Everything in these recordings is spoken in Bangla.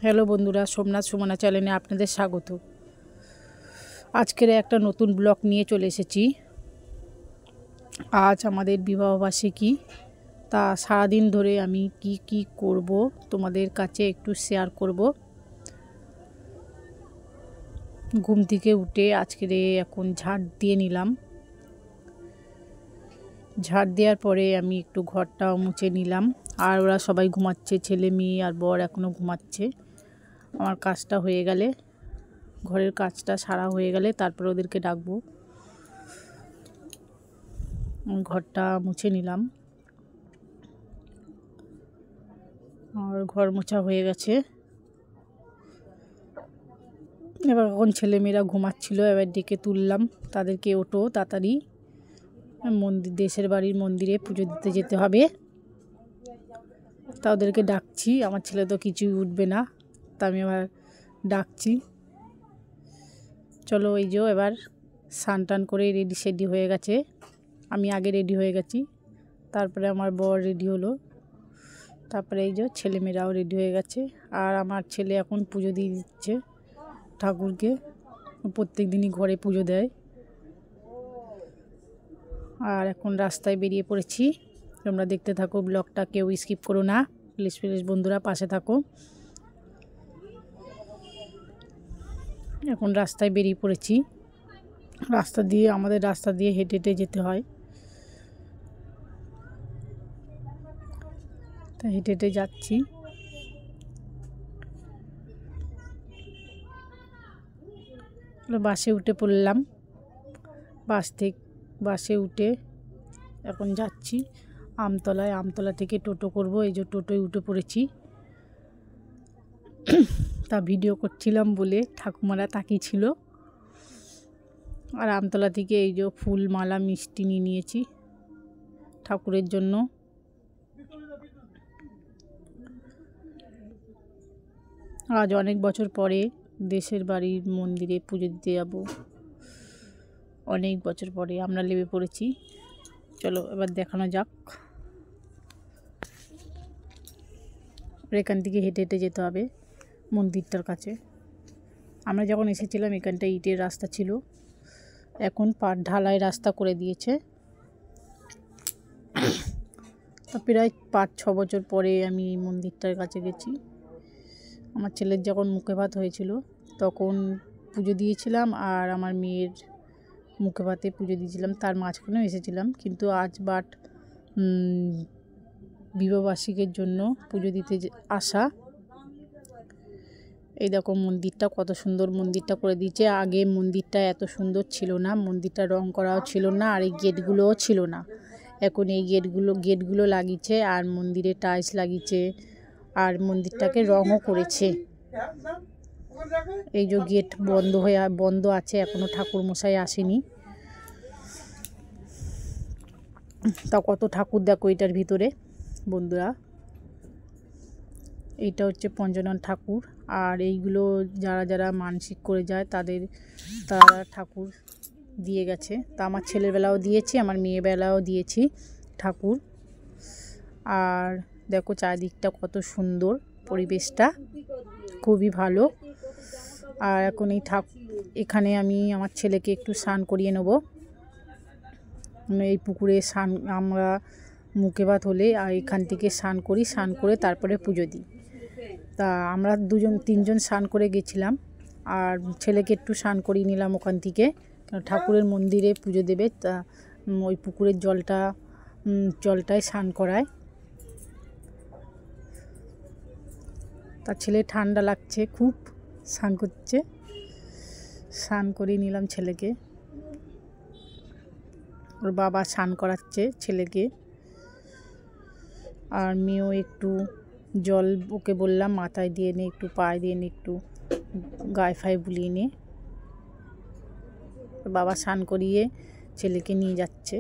হ্যালো বন্ধুরা, সোমনাথ সুমনা চ্যানেলে আপনাদের স্বাগত। আজকের একটা নতুন ব্লগ নিয়ে চলে এসেছি। আজ আমাদের বিবাহবার্ষিকী, তা সারাদিন ধরে আমি কি করব তোমাদের কাছে একটু শেয়ার করব। ঘুম থেকে উঠে আজকের এখন ঝাড় দিয়ে নিলাম। ঝাড় দেওয়ার পরে আমি একটু ঘরটাও মুছে নিলাম। আর ওরা সবাই ঘুমাচ্ছে, ছেলে মেয়ে আর বর এখনও ঘুমাচ্ছে। আমার কাজটা হয়ে গেলে, ঘরের কাজটা সারা হয়ে গেলে তারপর ওদেরকে ডাকবো। ঘরটা মুছে নিলাম আর ঘর মোছা হয়ে গেছে। এবার এখন ছেলেমেয়েরা ঘুমাচ্ছিল, এবার ডেকে তুললাম তাদেরকে, ওঠো তাড়াতাড়ি, মন্দির, দেশের বাড়ির মন্দিরে পুজো দিতে যেতে হবে। তা ওদেরকে ডাকছি। আমার ছেলে তো কিছুই উঠবে না, তা আমি আবার ডাকছি। চলো, এই যে এবার স্নান টান করে রেডি হয়ে গেছে। আমি আগে রেডি হয়ে গেছি, তারপরে আমার বর রেডি হলো, তারপরে এই যে ছেলেমেয়েরাও রেডি হয়ে গেছে। আর আমার ছেলে এখন পুজো দিয়ে দিচ্ছে ঠাকুরকে। প্রত্যেক দিনই ঘরে পুজো দেয়। আর এখন রাস্তায় বেরিয়ে পড়েছি। তোমরা দেখতে থাকো ব্লগটা, কেউ স্কিপ করো না, প্লিজ বন্ধুরা পাশে থাকো। এখন রাস্তায় বেরিয়ে পড়েছি। আমাদের রাস্তা দিয়ে হেঁটে হেঁটে যেতে হয়, তা হেঁটে হেঁটে যাচ্ছি। বাসে উঠে পড়লাম। বাসে উঠে এখন যাচ্ছি আমতলায়। আমতলা থেকে টোটো করব। এই যে টোটোয় উঠে পড়েছি। তা ভিডিও করছিলাম বলে ঠাকুমারা তাকিয়েছিল। আর আমতলা থেকে এই যে ফুল, মালা, মিষ্টি নিয়ে নিয়েছি ঠাকুরের জন্য। আজ অনেক বছর পরে দেশের বাড়ির মন্দিরে পুজো দিতে যাব। অনেক বছর পরে আমরা লেবে পড়েছি। চলো এবার দেখানো যাক। এখান থেকে হেঁটে হেঁটে যেতে হবে মন্দিরটার কাছে। আমরা যখন এসেছিলাম এখানটা ইটের রাস্তা ছিল, এখন ঢালাই রাস্তা করে দিয়েছে। তা প্রায় 5-6 বছর পরে আমি এই মন্দিরটার কাছে গেছি। আমার ছেলের যখন মুখে ভাত হয়েছিল তখন পুজো দিয়েছিলাম, আর আমার মেয়ের মুখে ভাতে পুজো দিয়েছিলাম, তার মাঝখানেও এসেছিলাম। কিন্তু আজ বিবাহবার্ষিকীর জন্য পুজো দিতে আসা। এই দেখো মন্দিরটা কত সুন্দর মন্দিরটা করে দিয়েছে। আগে মন্দিরটা এত সুন্দর ছিল না, মন্দিরটা রং করাও ছিল না, আর এই গেটগুলোও ছিল না। এখন এই গেটগুলো লাগিয়েছে, আর মন্দিরে টাইলস লাগিয়েছে, আর মন্দিরটাকে রঙও করেছে। এই যে গেট বন্ধ আছে, এখনো ঠাকুর মশাই আসেনি। তা কত ঠাকুর দেখো এটার ভিতরে বন্ধুরা। এইটা হচ্ছে পঞ্চনন ঠাকুর। আর এইগুলো যারা যারা মানসিক করে যায় তারা ঠাকুর দিয়ে গেছে। তা আমার ছেলের বেলাও দিয়েছি, আমার মেয়ের বেলাও দিয়েছি ঠাকুর। আর দেখো চারিদিকটা কত সুন্দর, পরিবেশটা খুবই ভালো। আর এখন এখানে আমি আমার ছেলেকে একটু স্নান করিয়ে নেব। এই পুকুরে স্নান, আমরা মুখে ভাত হলে আর এখান থেকে স্নান করি, স্নান করে তারপরে পুজো দিই। তা আমরা 2-3 স্নান করে গেছিলাম, আর ছেলেকে একটু স্নান করিয়ে নিলাম ওখান থেকে। ঠাকুরের মন্দিরে পুজো দেবে, তা ওই পুকুরের জলটায় স্নান করায়। তার ছেলে ঠান্ডা লাগছে খুব, স্নান করছে। স্নান করিয়ে নিলাম ছেলেকে, ওর বাবা স্নান করাচ্ছে ছেলেকে। আর মেয়েও একটু জল ওকে বললাম মাথায় দিয়ে নে, একটু পায়ে দিয়ে নে, একটু গায়ে ফায়ে বুলিয়ে নে। বাবা স্নান করিয়ে ছেলেকে নিয়ে যাচ্ছে।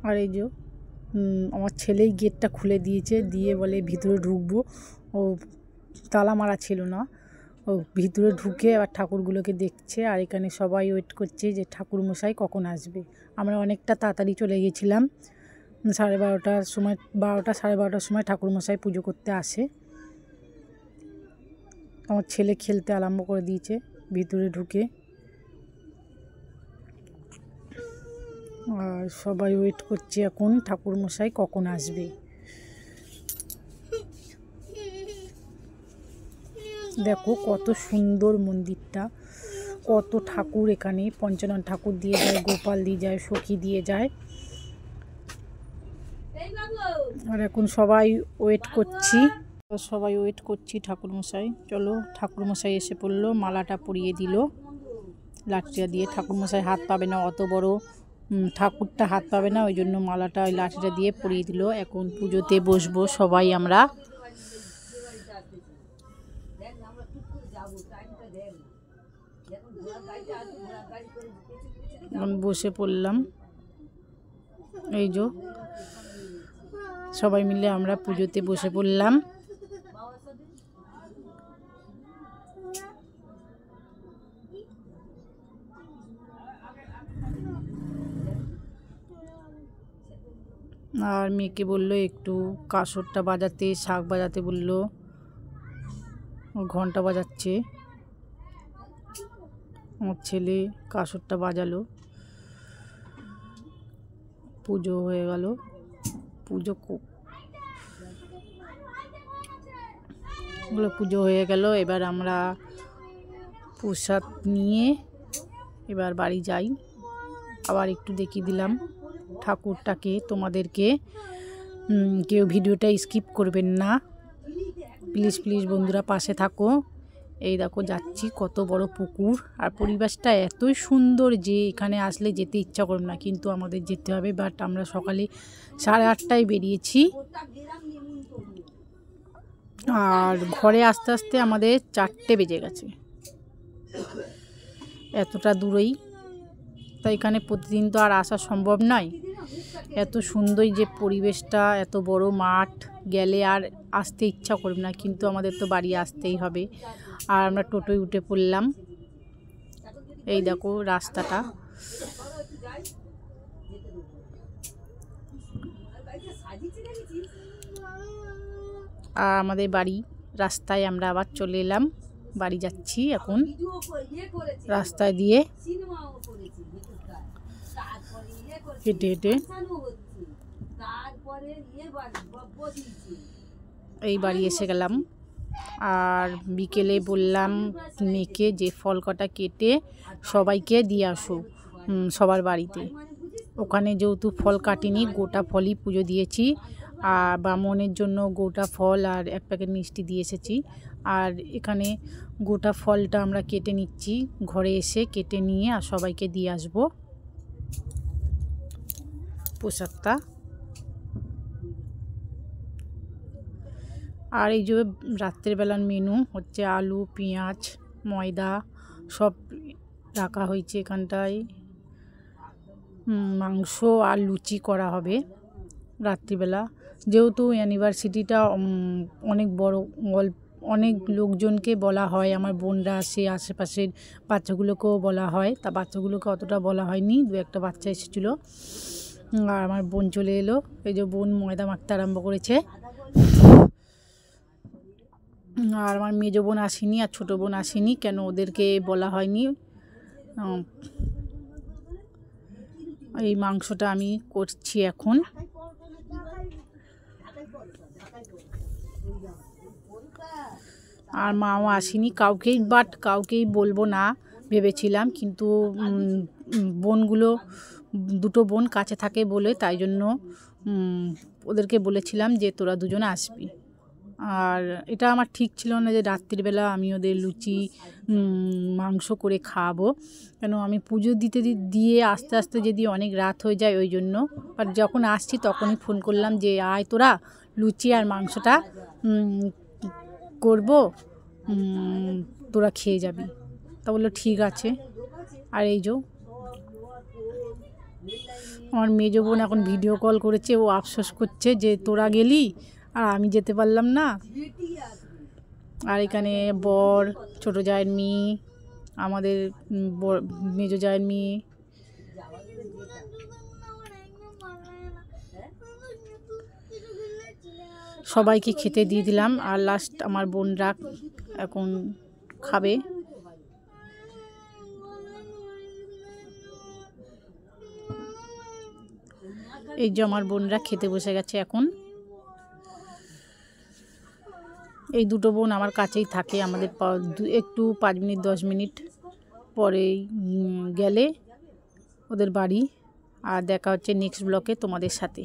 আর এই যে আমার ছেলেই গেটটা খুলে দিয়েছে, দিয়ে বলে ভিতরে ঢুকবো। ও তালা মারা ছিল না, ও ভিতরে ঢুকে আবার ঠাকুরগুলোকে দেখছে। আর এখানে সবাই ওয়েট করছে যে ঠাকুর মশাই কখন আসবে। আমরা অনেকটা তাড়াতাড়ি চলে গেছিলাম, 12:30টার সময় 12টা 12:30টার সময় ঠাকুরমশাই পুজো করতে আসে। আমার ছেলে খেলতে আরম্ভ করে দিয়েছে ভিতরে ঢুকে। আর সবাই ওয়েট করছে এখন ঠাকুরমশাই কখন আসবে। দেখো কত সুন্দর মন্দিরটা, কত ঠাকুর এখানে, পঞ্চানন ঠাকুর দিয়ে যায়, গোপাল দিয়ে যায়, সখী দিয়ে যায়। আর এখন সবাই ওয়েট করছি ঠাকুরমশাই। চলো ঠাকুরমশাই এসে পড়লো, মালাটা পরিয়ে দিল লাঠিটা দিয়ে। ঠাকুরমশাই হাত পাবে না, অত বড় ঠাকুরটা হাত পাবে না, ওই জন্য মালাটা ওই লাঠিটা দিয়ে পরিয়ে দিল। এখন পুজোতে বসবো সবাই আমরা। বসে পড়লাম, এই যে সবাই মিলে আমরা পুজোতে বসে পড়লাম। আর মেয়েকে বললো একটু কাঁসরটা বাজাতে, শাঁখ বাজাতে বললো, ও ঘন্টা বাজাচ্ছে। আমার ছেলে কাঁসরটা বাজালো, পুজো হয়ে গেল। পুজো হয়ে গেল। এবার আমরা প্রসাদ নিয়ে এবার বাড়ি যাই। আবার একটু দেখিয়ে দিলাম ঠাকুরটাকে তোমাদেরকে। কেউ ভিডিওটা স্কিপ করবেন না, প্লিজ প্লিজ বন্ধুরা, পাশে থাকো। এই দেখো যাচ্ছি, কত বড় পুকুর, আর পরিবেশটা এতই সুন্দর যে এখানে আসলে যেতে ইচ্ছা করবে না, কিন্তু আমাদের যেতে হবে। বাট আমরা সকালে 8:30টায় বেরিয়েছি, আর ঘরে আস্তে আস্তে আমাদের 4টে বেজে গেছে। এতটা দূরেই, তাই এখানে প্রতিদিন তো আর আসা সম্ভব নয়। এত সুন্দর যে পরিবেশটা, এত বড় মাঠ, গেলে আর আসতে ইচ্ছা করবে না, কিন্তু আমাদের তো বাড়ি আসতেই হবে। আর আমরা টোটোয় উঠে পড়লাম। এই দেখো রাস্তাটা, আর আমাদের বাড়ি রাস্তায় আমরা আবার চলে এলাম। বাড়ি যাচ্ছি এখন রাস্তায় দিয়ে হেঁটে হেঁটে। এই বাড়ি এসে গেলাম। আর বিকেলে বললাম মেয়েকে যে ফল কটা কেটে সবাইকে দিয়ে আসো সবার বাড়িতে। ওখানে যেহেতু ফল কাটিনি, গোটা ফলই পুজো দিয়েছি। আর ব্রাহ্মণের জন্য গোটা ফল আর 1 প্যাকেট মিষ্টি দিয়ে এসেছি। আর এখানে গোটা ফলটা আমরা কেটে নিচ্ছি, ঘরে এসে কেটে নিয়ে আর সবাইকে দিয়ে আসবো প্রসাদটা। আর এই যে রাত্রেবেলার মেনু হচ্ছে আলু, পেঁয়াজ, ময়দা সব রাখা হয়েছে এখানটায়। মাংস আর লুচি করা হবে রাত্রিবেলা। যেহেতু ইউনিভার্সিটিটা অনেক বড়, অনেক লোকজনকে বলা হয়, আমার বোনরা আসে, আশেপাশের বাচ্চাগুলোকেও বলা হয়। তা বাচ্চাগুলোকে অতটা বলা হয়নি, 2-1টা বাচ্চা এসেছিলো। আর আমার বোন চলে এলো, এই যে বোন ময়দা মাখতে আরম্ভ করেছে। আর আমার মেজো বোন আসেনি আর ছোটো বোন আসেনি, কেন ওদেরকে বলা হয়নি। এই মাংসটা আমি করছি এখন। আর মাও আসেনি, কাউকেই বলবো না ভেবেছিলাম, কিন্তু বোনগুলো 2টো বোন কাছে থাকে বলে তাই জন্য ওদেরকে বলেছিলাম যে তোরা দুজনে আসবি। আর এটা আমার ঠিক ছিল না যে রাত্রিবেলা আমি ওদের লুচি মাংস করে খাওয়াবো, কেন আমি পুজো দিয়ে আস্তে আস্তে যদি অনেক রাত হয়ে যায় ওই জন্য। আর যখন আসছি তখনই ফোন করলাম যে আয় তোরা, লুচি আর মাংসটা করবো, তোরা খেয়ে যাবি। তা বললো ঠিক আছে। আর এই যে আমার মেজো বোন এখন ভিডিও কল করেছে, ও আফসোস করছে যে তোরা গেলি আর আমি যেতে পারলাম না। আর এখানে বর, ছোটো জায়ের মেয়ে, আমাদের মেজো জায়ের মেয়ে, সবাইকে খেতে দিয়ে দিলাম। আর লাস্ট আমার বোনরা এখন খাবে। এই যে আমার বোনরা খেতে বসে গেছে এখন। এই দুটো বোন আমার কাছেই থাকে, আমাদের একটু 5 মিনিট 10 মিনিট পরেই গেলে ওদের বাড়ি। আর দেখা হচ্ছে নেক্সট ব্লগে তোমাদের সাথে।